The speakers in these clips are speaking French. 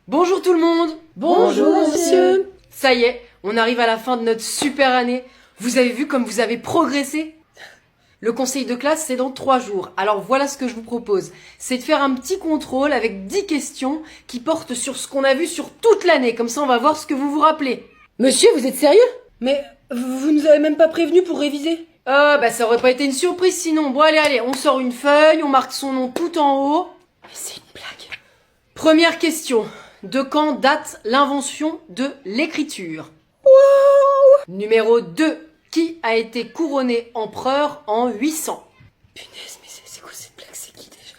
Bonjour tout le monde. Bonjour, monsieur. Ça y est, on arrive à la fin de notre super année. Vous avez vu comme vous avez progressé? Le conseil de classe, c'est dans 3 jours. Alors voilà ce que je vous propose. C'est de faire un petit contrôle avec 10 questions qui portent sur ce qu'on a vu sur toute l'année. Comme ça, on va voir ce que vous vous rappelez. Monsieur, vous êtes sérieux? Mais vous nous avez même pas prévenu pour réviser. Ah, bah ça aurait pas été une surprise sinon. Bon, allez, on sort une feuille, on marque son nom tout en haut. Mais c'est une blague. Première question. De quand date l'invention de l'écriture? Wow! Numéro 2. Qui a été couronné empereur en 800? Punaise, mais c'est quoi cette blague? C'est qui déjà?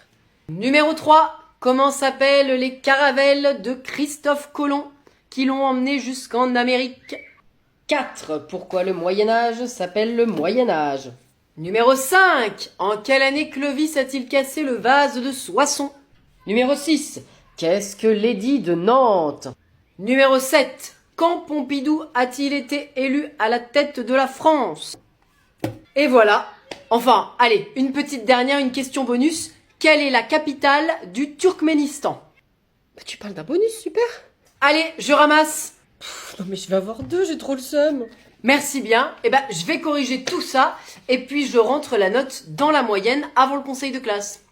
Numéro 3. Comment s'appellent les caravelles de Christophe Colomb qui l'ont emmené jusqu'en Amérique? 4. Pourquoi le Moyen-Âge s'appelle le Moyen-Âge? Numéro 5. En quelle année Clovis a-t-il cassé le vase de Soissons? Numéro 6. Qu'est-ce que l'édit de Nantes? Numéro 7. Quand Pompidou a-t-il été élu à la tête de la France? Et voilà. Enfin, allez, une petite dernière, une question bonus. Quelle est la capitale du Turkménistan? Bah, tu parles d'un bonus, super. Allez, je ramasse. Non mais je vais avoir 2, j'ai trop le seum. Merci bien. Eh ben, je vais corriger tout ça et puis je rentre la note dans la moyenne avant le conseil de classe.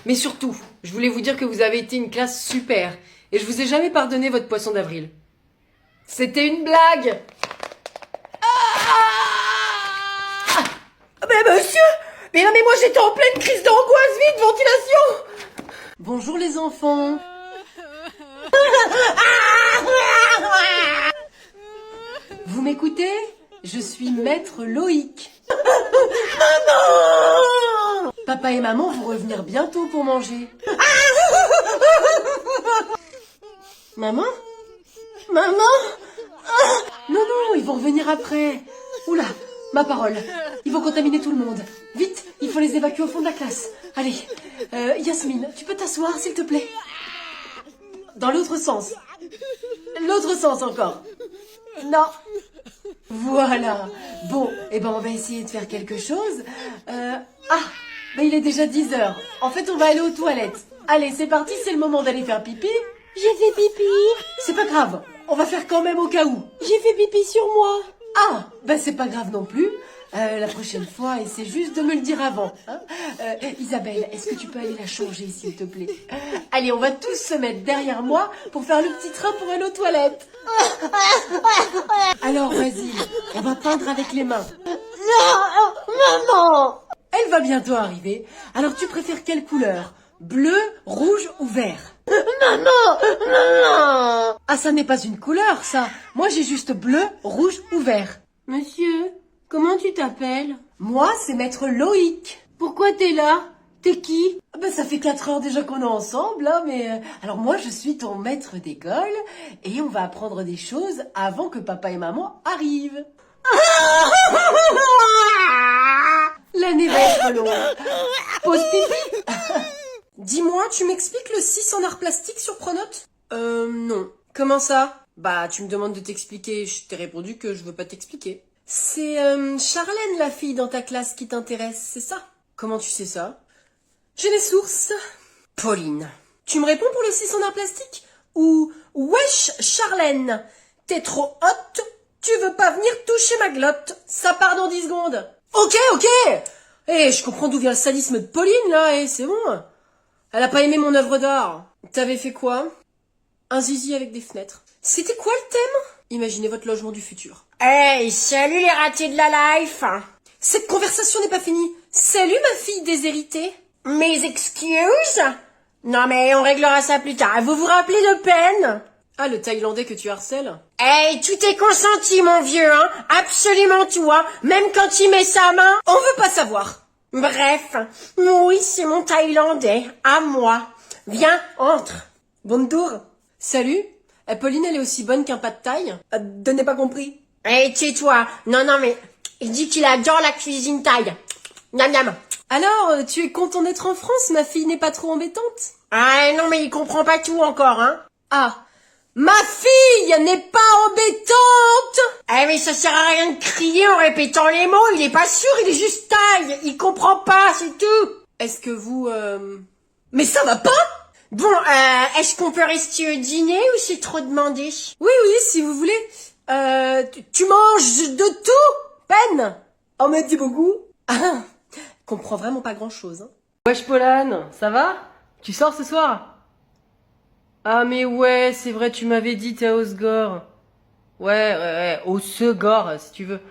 Mais surtout, je voulais vous dire que vous avez été une classe super et je vous ai jamais pardonné votre poisson d'avril. C'était une blague. Mais monsieur! Mais non mais moi j'étais en pleine crise d'angoisse, vite, ventilation! Bonjour les enfants. Vous m'écoutez? Je suis maître Loïc. Maman! Papa et maman vont revenir bientôt pour manger. Maman? Maman? Non, ils vont revenir après. Oula, ma parole. Ils vont contaminer tout le monde. Vite, il faut les évacuer au fond de la classe. Allez, Yasmine, tu peux t'asseoir, s'il te plaît? Dans l'autre sens. L'autre sens encore. Non. Voilà. Bon, on va essayer de faire quelque chose. Il est déjà 10h. En fait, on va aller aux toilettes. Allez, c'est parti, c'est le moment d'aller faire pipi. J'ai fait pipi. C'est pas grave, on va faire quand même au cas où. J'ai fait pipi sur moi. C'est pas grave non plus. La prochaine fois, essaie juste de me le dire avant. Hein. Isabelle, est-ce que tu peux aller la changer, s'il te plaît? Allez, on va tous se mettre derrière moi pour faire le petit train pour aller aux toilettes. Alors, vas-y, on va peindre avec les mains. Non, maman. Elle va bientôt arriver. Alors, tu préfères quelle couleur? Bleu, rouge ou vert? Maman. Ça n'est pas une couleur, ça. Moi, j'ai juste bleu, rouge ou vert. Monsieur, comment tu t'appelles? Moi, c'est maître Loïc. Pourquoi t'es là? T'es qui? Ça fait 4 heures déjà qu'on est ensemble, hein, mais... Alors moi, je suis ton maître d'école, et on va apprendre des choses avant que papa et maman arrivent. L'année va être longue. Pause pipi. Dis-moi, tu m'expliques le 6 en art plastique sur Pronote? Non. Comment ça? Tu me demandes de t'expliquer, je t'ai répondu que je veux pas t'expliquer. C'est Charlène, la fille dans ta classe, qui t'intéresse, c'est ça? Comment tu sais ça? J'ai les sources. Pauline. Tu me réponds pour le 6 en art plastique? Ou wesh Charlène, t'es trop haute, tu veux pas venir toucher ma glotte? Ça part dans 10 secondes. Ok. Je comprends d'où vient le sadisme de Pauline, là, c'est bon. Elle a pas aimé mon œuvre d'art. T'avais fait quoi? Un zizi avec des fenêtres. C'était quoi le thème? Imaginez votre logement du futur. Hey, salut les ratés de la life. Cette conversation n'est pas finie. Salut ma fille déshéritée. Mes excuses? Non mais on réglera ça plus tard. Vous vous rappelez de peine? Le Thaïlandais que tu harcèles? Hey, tout est consenti mon vieux, hein. Absolument tout, hein. Même quand il met sa main. On veut pas savoir. Bref, oui, c'est mon Thaïlandais, à moi. Viens, entre. Bonjour. Salut. Pauline, elle est aussi bonne qu'un pas de taille? Je n'ai pas compris. Hey, tais-toi. Non, mais il dit qu'il adore la cuisine thaï. Miam, miam. Alors, tu es content d'être en France? Ma fille n'est pas trop embêtante? Non, mais il comprend pas tout encore, hein. Ma fille n'est pas embêtante! Mais ça sert à rien de crier en répétant les mots, il est pas sûr, il est juste taille, il comprend pas, c'est tout. Est-ce que vous... Mais ça va pas? Bon, est-ce qu'on peut rester au dîner ou c'est trop demandé? Oui, oui, si vous voulez. Tu manges de tout, Ben? Oh, merci beaucoup. Ah, comprends vraiment pas grand-chose, hein. Wesh, Pauline, ça va? Tu sors ce soir? Ah, mais ouais, c'est vrai, tu m'avais dit t'es à Osgore. Ouais, au Segor, si tu veux.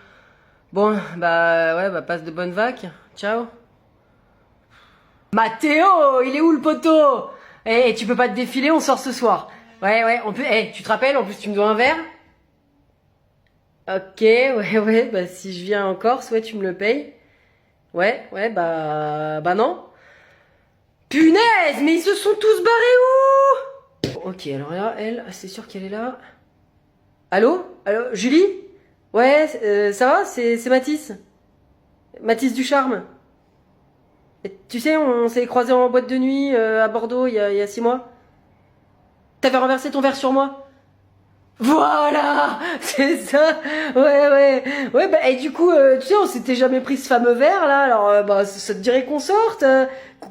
Bon, bah, passe de bonnes vacances. Ciao. Mathéo, il est où le poteau? Eh, tu peux pas te défiler, on sort ce soir. Ouais, on peut. Eh, tu te rappelles, en plus tu me dois un verre? Ok, ouais, bah si je viens en Corse, ouais, tu me le payes. Ouais, bah non. Punaise, mais ils se sont tous barrés où? Ok, alors là, elle, c'est sûr qu'elle est là. Allô, Julie? Ouais, ça va? C'est Mathis. Mathis du Charme. Et tu sais, on s'est croisés en boîte de nuit à Bordeaux il y a 6 mois. T'avais renversé ton verre sur moi. Voilà, c'est ça. Ouais, bah et du coup, tu sais, on s'était jamais pris ce fameux verre là. Alors, bah, ça te dirait qu'on sorte,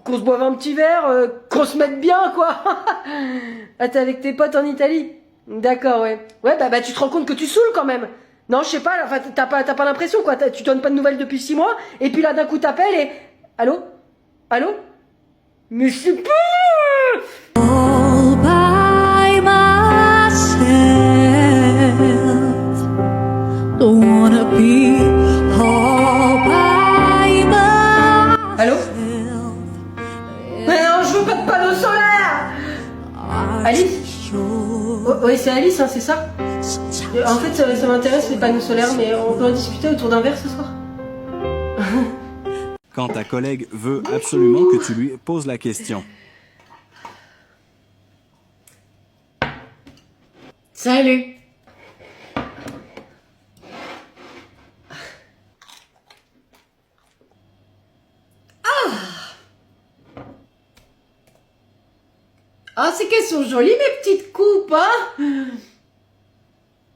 qu'on se boive un petit verre, qu'on se mette bien, quoi. Ah, t'es avec tes potes en Italie? D'accord, ouais. Ouais, bah, tu te rends compte que tu saoules quand même. Non, je sais pas. Enfin, t'as pas l'impression, quoi. Tu donnes pas de nouvelles depuis 6 mois, et puis là, d'un coup, t'appelles et allô? Mais c'est pas. All by myself, don't wanna be all by myself. Allô? Mais non, je veux pas de panneau solaire. Alice? Oui, c'est Alice, hein, c'est ça? En fait, ça m'intéresse les panneaux solaires, mais on peut en discuter autour d'un verre ce soir? Quand ta collègue veut absolument que tu lui poses la question. Salut. Ah, c'est qu'elles sont jolies, mes petites coupes, hein?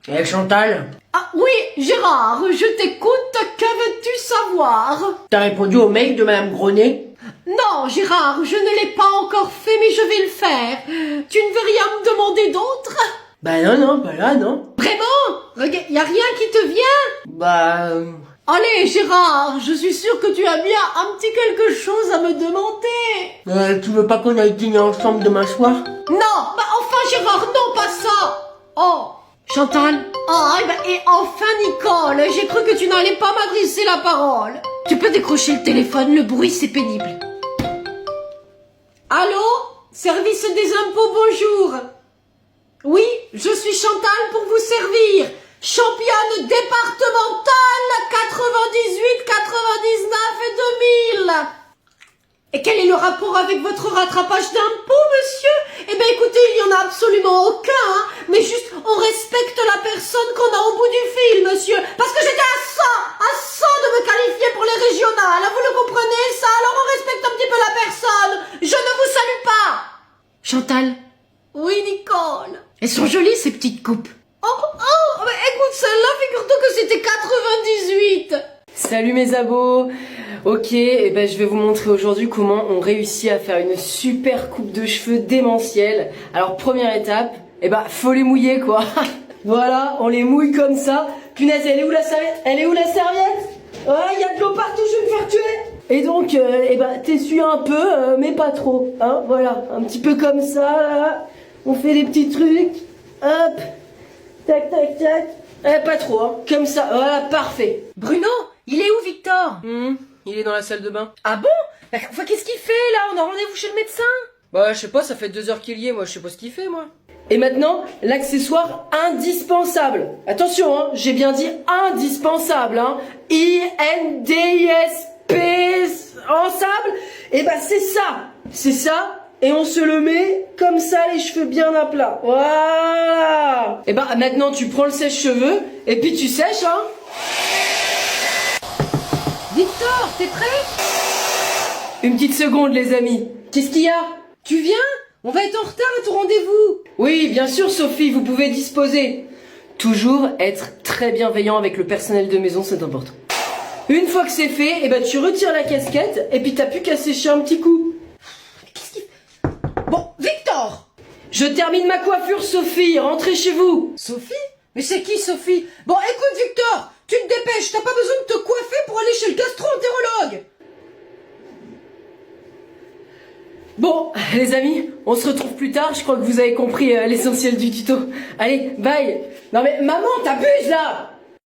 Eh, Chantal, Ah oui, Gérard, je t'écoute, que veux-tu savoir? t'as répondu au mail de Madame Gronet? Non, Gérard, je ne l'ai pas encore fait, mais je vais le faire. Tu ne veux rien me demander d'autre? Bah non, pas là, non. Vraiment? Regarde, y a rien qui te vient? Bah... Allez, Gérard, je suis sûre que tu as bien un petit quelque chose à me demander. tu veux pas qu'on aille dîner ensemble demain soir? Non, bah enfin, Gérard, non, pas ça. Oh, Chantal? oh, et enfin, Nicole, j'ai cru que tu n'allais pas m'adresser la parole. Tu peux décrocher le téléphone, le bruit c'est pénible. Allô? Service des impôts, bonjour. Oui, je suis Chantal pour vous servir. Championne départementale 98, 99 et 2000. Et quel est le rapport avec votre rattrapage d'impôts, monsieur? Eh bien, écoutez, il n'y en a absolument aucun, hein, mais juste, on respecte la personne qu'on a au bout du fil, monsieur. Parce que j'étais à 100 de me qualifier pour les régionales. Vous le comprenez, ça? Alors on respecte un petit peu la personne. Je ne vous salue pas. Chantal? Oui, Nicole. Elles sont jolies ces petites coupes. Mais écoute, celle-là, figure-toi que c'était 98. Salut mes abos. Ok, et ben je vais vous montrer aujourd'hui comment on réussit à faire une super coupe de cheveux démentielle. Alors première étape, faut les mouiller quoi. Voilà, on les mouille comme ça. Punaise, elle est où la serviette? Ouais, il y a de l'eau partout, je vais me faire tuer. Et donc, t'essuies un peu, mais pas trop. Hein, voilà, un petit peu comme ça, là. On fait des petits trucs. Hop. Tac, tac, tac. Pas trop, hein. Comme ça, voilà, parfait. Bruno, il est où, Victor? Il est dans la salle de bain. Ah bon? Qu'est-ce qu'il fait, là? On a rendez-vous chez le médecin? Bah, je sais pas, ça fait 2 heures qu'il y est, moi, je sais pas ce qu'il fait, moi. Et maintenant, l'accessoire indispensable. Attention, hein, j'ai bien dit indispensable, hein. I-N-D-I-S-P, ensemble. C'est ça. Et on se le met comme ça, les cheveux bien à plat. Voilà. Et maintenant, tu prends le sèche-cheveux, et puis tu sèches, hein. Victor, t'es prêt? Une petite seconde, les amis. Qu'est-ce qu'il y a? Tu viens? On va être en retard à ton rendez-vous. Oui, bien sûr, Sophie, vous pouvez disposer. Toujours être très bienveillant avec le personnel de maison, c'est important. Une fois que c'est fait, tu retires la casquette et puis t'as plus qu'à sécher un petit coup. Qu'est-ce qu'il fait? Bon, Victor! Je termine ma coiffure, Sophie, rentrez chez vous. Sophie? Mais c'est qui Sophie? Bon, écoute Victor, tu te dépêches, t'as pas besoin de te coiffer pour aller chez le gastro-entérologue. Bon, les amis, on se retrouve plus tard, je crois que vous avez compris l'essentiel du tuto. Allez, bye. Non mais maman, t'abuses là.